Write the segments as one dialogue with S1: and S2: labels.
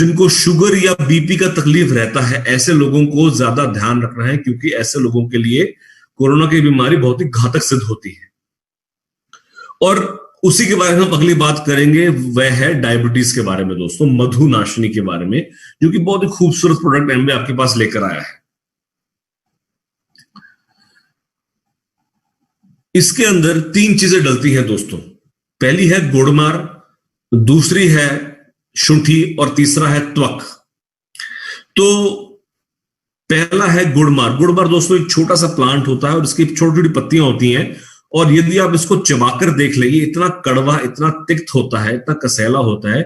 S1: जिनको शुगर या बीपी का तकलीफ रहता है, ऐसे लोगों को ज्यादा ध्यान रखना है, क्योंकि ऐसे लोगों के लिए कोरोना की बीमारी बहुत ही घातक सिद्ध होती है। और उसी के बारे में हम अगली बात करेंगे, वह है डायबिटीज के बारे में दोस्तों, मधुनाशिनी के बारे में, जो कि बहुत ही खूबसूरत प्रोडक्ट एमबे आपके पास लेकर आया है। इसके अंदर 3 चीजें डलती हैं दोस्तों। पहली है गुड़मार, दूसरी है शुंठी और तीसरा है त्वक। तो पहला है गुड़मार। गुड़मार दोस्तों एक छोटा सा प्लांट होता है और इसकी छोटी छोटी पत्तियां होती हैं, और यदि आप इसको चबाकर देख लेंगे, इतना कड़वा, इतना तिक्त होता है, इतना कसैला होता है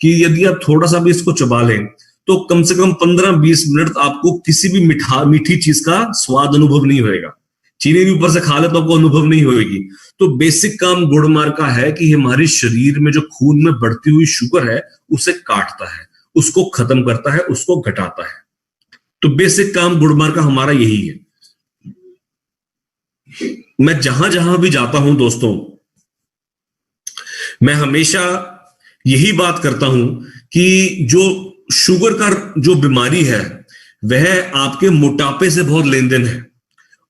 S1: कि यदि आप थोड़ा सा भी इसको चबा लें तो कम से कम 15-20 मिनट आपको किसी भी मीठी चीज का स्वाद अनुभव नहीं होएगा। चीनी भी ऊपर से खा ले तो आपको अनुभव नहीं होगी। तो बेसिक काम गुड़मार का है कि हमारे शरीर में जो खून में बढ़ती हुई शुगर है उसे काटता है, उसको खत्म करता है, उसको घटाता है। तो बेसिक काम गुड़मार का हमारा यही है। मैं जहां जहां भी जाता हूं दोस्तों, मैं हमेशा यही बात करता हूं कि जो शुगर का जो बीमारी है वह आपके मोटापे से बहुत लेन देन है।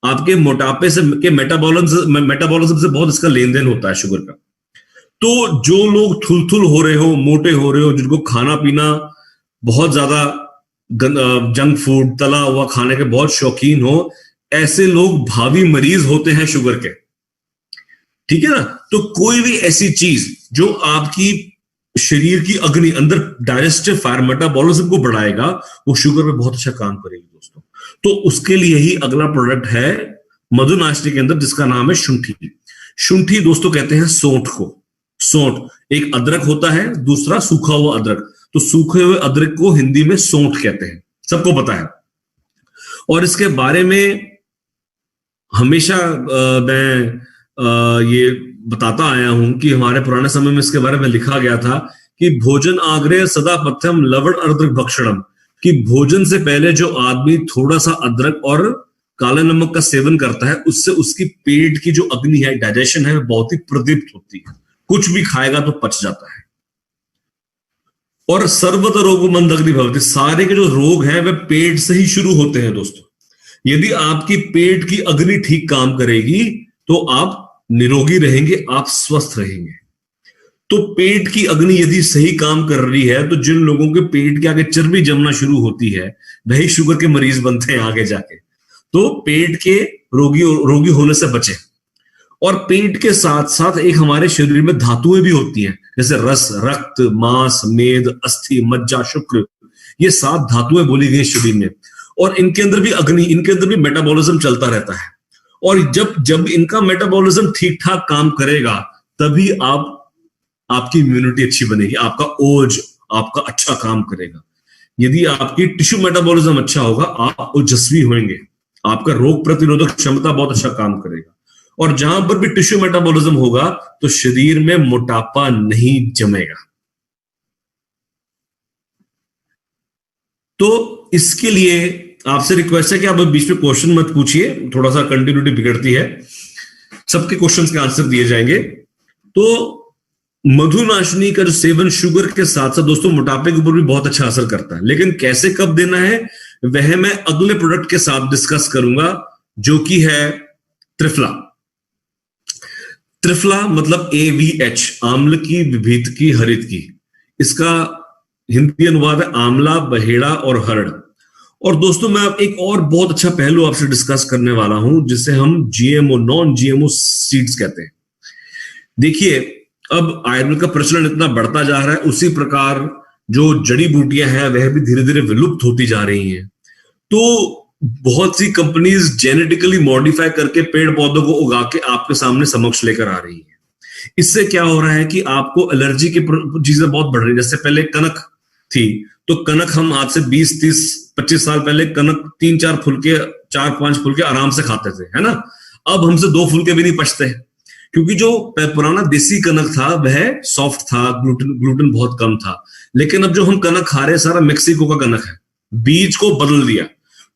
S1: आपके मोटापे से के मेटाबॉलिज्म से बहुत इसका लेन देन होता है शुगर का। तो जो लोग थुलथुल हो रहे हो, मोटे हो रहे हो, जिनको खाना पीना बहुत ज्यादा जंक फूड, तला हुआ खाने के बहुत शौकीन हो, ऐसे लोग भावी मरीज होते हैं शुगर के। ठीक है ना। तो कोई भी ऐसी चीज जो आपकी शरीर की अग्नि, अंदर डाइजेस्टिव फायर, मेटाबॉलिज्म को बढ़ाएगा, वो शुगर में बहुत अच्छा काम करेगी दोस्तों। तो उसके लिए ही अगला प्रोडक्ट है मधुनाशिनी के अंदर, जिसका नाम है शुंठी। शुंठी दोस्तों कहते हैं सोंठ को। सोंठ एक अदरक होता है, दूसरा सूखा हुआ अदरक। तो सूखे हुए अदरक को हिंदी में सोंठ कहते हैं, सबको पता है। और इसके बारे में हमेशा मैं ये बताता आया हूं कि हमारे पुराने समय में इसके बारे में लिखा गया था कि भोजन आग्रह सदा पथ्यम लवण अदरक भक्षणम, कि भोजन से पहले जो आदमी थोड़ा सा अदरक और काले नमक का सेवन करता है, उससे उसकी पेट की जो अग्नि है, डाइजेशन है, बहुत ही प्रदीप्त होती है। कुछ भी खाएगा तो पच जाता है। और सर्वत रोग मंद अग्नि भवति, सारे के जो रोग हैं वे पेट से ही शुरू होते हैं दोस्तों। यदि आपकी पेट की अग्नि ठीक काम करेगी तो आप निरोगी रहेंगे, आप स्वस्थ रहेंगे। तो पेट की अग्नि यदि सही काम कर रही है तो जिन लोगों के पेट के आगे चर्बी जमना शुरू होती है वही शुगर के मरीज बनते हैं आगे जाके। तो पेट के रोगी होने से बचे। और पेट के साथ साथ एक हमारे शरीर में धातुएं भी होती हैं, जैसे रस, रक्त, मांस, मेद, अस्थि, मज्जा, शुक्र, ये 7 धातुएं बोली गई शरीर में। और इनके अंदर भी अग्नि, इनके अंदर भी मेटाबॉलिज्म चलता रहता है। और जब इनका मेटाबॉलिज्म ठीक ठाक काम करेगा तभी आपकी इम्यूनिटी अच्छी बनेगी, आपका ओज आपका अच्छा काम करेगा। यदि आपकी टिश्यू मेटाबॉलिज्म अच्छा होगा, आप ओजस्वी होंगे, आपका रोग प्रतिरोधक क्षमता बहुत अच्छा काम करेगा। और जहां पर भी टिश्यू मेटाबॉलिज्म होगा तो शरीर में मोटापा नहीं जमेगा। तो इसके लिए आपसे रिक्वेस्ट है कि आप बीच में क्वेश्चन मत पूछिए, थोड़ा सा कंटिन्यूटी बिगड़ती है। सबके क्वेश्चंस के आंसर दिए जाएंगे। तो मधुनाशिनी का जो सेवन शुगर के साथ साथ दोस्तों मोटापे के ऊपर भी बहुत अच्छा असर करता है। लेकिन कैसे, कब देना है, वह मैं अगले प्रोडक्ट के साथ डिस्कस करूंगा, जो कि है त्रिफला। त्रिफला मतलब AVH, आम्ल की, विभीत की, हरित की। इसका हिंदी अनुवाद है आंवला, बहेड़ा और हरड़। और दोस्तों मैं एक और बहुत अच्छा पहलू आपसे डिस्कस करने वाला हूं, जिसे हम GMO, नॉन GMO सीड्स कहते हैं। देखिए, अब आयुर्वेद का प्रचलन इतना बढ़ता जा रहा है, उसी प्रकार जो जड़ी बूटियां हैं वह भी धीरे धीरे विलुप्त होती जा रही हैं। तो बहुत सी कंपनीज जेनेटिकली मॉडिफाई करके पेड़ पौधों को उगा के आपके सामने समक्ष लेकर आ रही हैं। इससे क्या हो रहा है कि आपको एलर्जी की चीजें बहुत बढ़ रही है। जैसे पहले कनक थी, तो कनक हम आज से 20, 30, 25 साल पहले कनक 3-4 फुलके, 4-5 फुलके आराम से खाते थे, है ना। अब हमसे 2 फुलके भी नहीं पचते, क्योंकि जो पुराना देसी कनक था वह सॉफ्ट था, ग्लूटेन बहुत कम था। लेकिन अब जो हम कनक खा रहे हैं सारा मेक्सिको का कनक है, बीज को बदल दिया।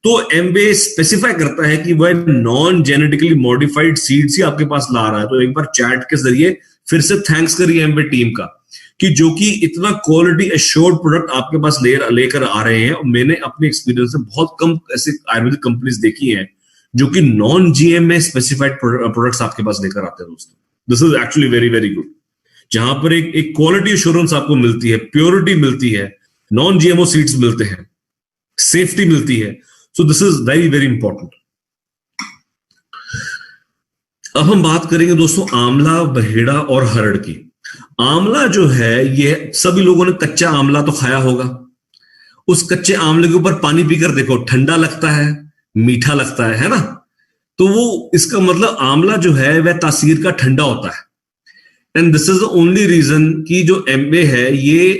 S1: तो एमबे स्पेसिफाई करता है कि वह नॉन जेनेटिकली मॉडिफाइड सीड्स ही आपके पास ला रहा है। तो एक बार चैट के जरिए फिर से थैंक्स करिए एमबे टीम का, कि जो कि इतना क्वालिटी एश्योर्ड प्रोडक्ट आपके पास लेकर आ रहे हैं। और मैंने अपने एक्सपीरियंस से बहुत कम ऐसे आयुर्वेदिक कंपनीज देखी हैं जो कि नॉन जीएम में स्पेसिफाइड प्रोडक्ट्स आपके पास लेकर आते हैं दोस्तों। This is actually very very good, जहां पर एक क्वालिटी एश्योरेंस आपको मिलती है, प्योरिटी मिलती है, नॉन जीएमओ सीड्स मिलते हैं, सेफ्टी मिलती है। So this is very very important. अब हम बात करेंगे दोस्तों आंवला, बहेड़ा और हरड़ की। आंवला जो है, ये सभी लोगों ने कच्चा आंवला तो खाया होगा। उस कच्चे आंवले के ऊपर पानी पीकर देखो, ठंडा लगता है, मीठा लगता है ना। तो वो इसका मतलब आंवला जो है वह तासीर का ठंडा होता है। And this is the only reason कि जो एमए है ये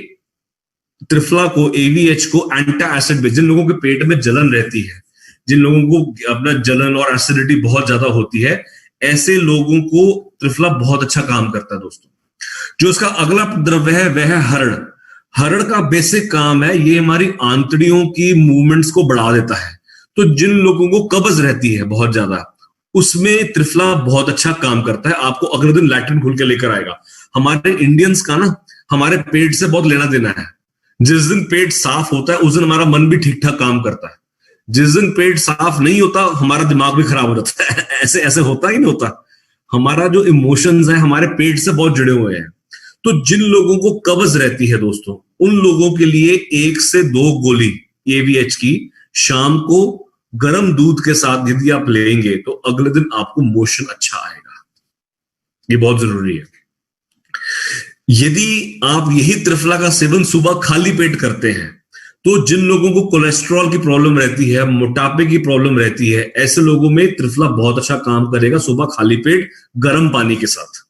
S1: त्रिफला को, एवीएच को एंटा एसिड बेस, जिन लोगों के पेट में जलन रहती है, जिन लोगों को अपना जलन और एसिडिटी बहुत ज्यादा होती है, ऐसे लोगों को त्रिफला बहुत अच्छा काम करता है दोस्तों। जो इसका अगला द्रव्य है वह है हरड़। हरड़ का बेसिक काम है, ये हमारी आंतड़ियों की मूवमेंट्स को बढ़ा देता है। तो जिन लोगों को कब्ज रहती है बहुत ज्यादा, उसमें त्रिफला बहुत अच्छा काम करता है। आपको अगले दिन लैट्रिन खुल के लेकर आएगा। हमारे इंडियंस का ना हमारे पेट से बहुत लेना देना है। जिस दिन पेट साफ होता है उस दिन हमारा मन भी ठीक ठाक काम करता है। जिस दिन पेट साफ नहीं होता हमारा दिमाग भी खराब हो जाता है। ऐसे ऐसे होता ही नहीं होता। हमारा जो इमोशंस है हमारे पेट से बहुत जुड़े हुए हैं। तो जिन लोगों को कब्ज रहती है दोस्तों, उन लोगों के लिए 1 से 2 गोली एवीएच की शाम को गर्म दूध के साथ यदि आप लेंगे तो अगले दिन आपको मोशन अच्छा आएगा। ये बहुत जरूरी है। यदि आप यही त्रिफला का सेवन सुबह खाली पेट करते हैं तो जिन लोगों को कोलेस्ट्रॉल की प्रॉब्लम रहती है, मोटापे की प्रॉब्लम रहती है, ऐसे लोगों में त्रिफला बहुत अच्छा काम करेगा सुबह खाली पेट गर्म पानी के साथ।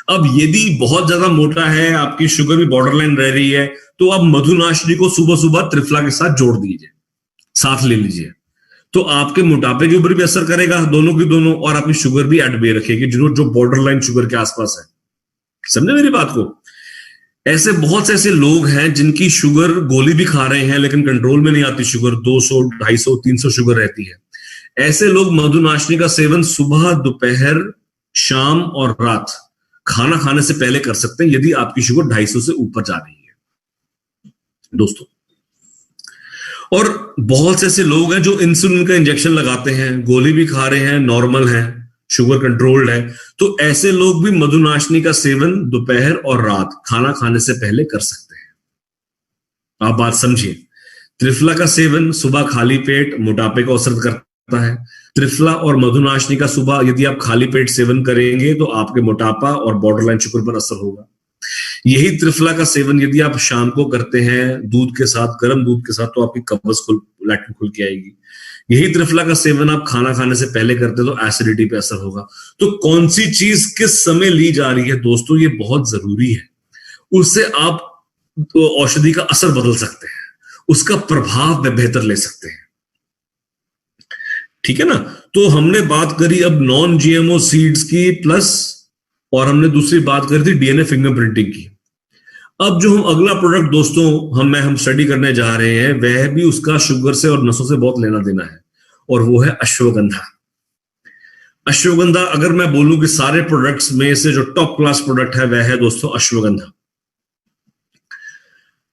S1: अब यदि बहुत ज्यादा मोटा है, आपकी शुगर भी बॉर्डरलाइन रह रही है, तो आप मधुनाशनी को सुबह सुबह त्रिफला के साथ जोड़ दीजिए, साथ ले लीजिए। तो आपके मोटापे के ऊपर भी असर करेगा, दोनों की दोनों, और आपकी शुगर भी एट बे रखेगी, जो बॉर्डरलाइन शुगर के आसपास है। समझे मेरी बात को? ऐसे बहुत से ऐसे लोग हैं जिनकी शुगर गोली भी खा रहे हैं लेकिन कंट्रोल में नहीं आती, शुगर 200, 250, 300 शुगर रहती है। ऐसे लोग मधुनाशनी का सेवन सुबह, दोपहर, शाम और रात खाना खाने से पहले कर सकते हैं यदि आपकी शुगर 250 से ऊपर जा रही है दोस्तों। और बहुत से ऐसे लोग हैं जो इंसुलिन का इंजेक्शन लगाते हैं, गोली भी खा रहे हैं, नॉर्मल है, शुगर कंट्रोल्ड है। तो ऐसे लोग भी मधुनाशनी का सेवन दोपहर और रात खाना खाने से पहले कर सकते हैं। आप बात समझिए। त्रिफला का सेवन सुबह खाली पेट मोटापे को असर करता है। त्रिफला और मधुनाशनी का सुबह यदि आप खाली पेट सेवन करेंगे तो आपके मोटापा और बॉर्डरलाइन शुगर पर असर होगा। यही त्रिफला का सेवन यदि आप शाम को करते हैं दूध के साथ, गर्म दूध के साथ, तो आपकी कब्ज लैट्रिन खुल के आएगी। यही त्रिफला का सेवन आप खाना खाने से पहले करते तो एसिडिटी पे असर होगा। तो कौन सी चीज किस समय ली जा रही है दोस्तों, ये बहुत जरूरी है। उससे आप औषधि का असर बदल सकते हैं, उसका प्रभाव में बेहतर ले सकते हैं। ठीक है ना? तो हमने बात करी अब नॉन जीएमओ सीड्स की प्लस, और हमने दूसरी बात करी थी डीएनए फिंगरप्रिंटिंग की। अब जो हम अगला प्रोडक्ट दोस्तों हम स्टडी करने जा रहे हैं वह भी उसका शुगर से और नसों से बहुत लेना देना है, और वो है अश्वगंधा। अश्वगंधा, अगर मैं बोलूं कि सारे प्रोडक्ट्स में से जो टॉप क्लास प्रोडक्ट है वह है दोस्तों अश्वगंधा।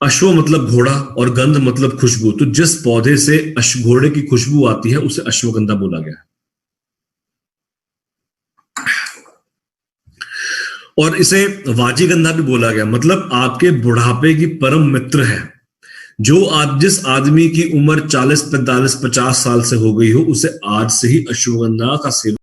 S1: अश्व मतलब घोड़ा और गंध मतलब खुशबू। तो जिस पौधे से घोड़े की खुशबू आती है उसे अश्वगंधा बोला गया है। और इसे वाजीगंधा भी बोला गया, मतलब आपके बुढ़ापे की परम मित्र है। जिस आदमी की उम्र 40, 45, 50 साल से हो गई हो, उसे आज से ही अश्वगंधा का सेवन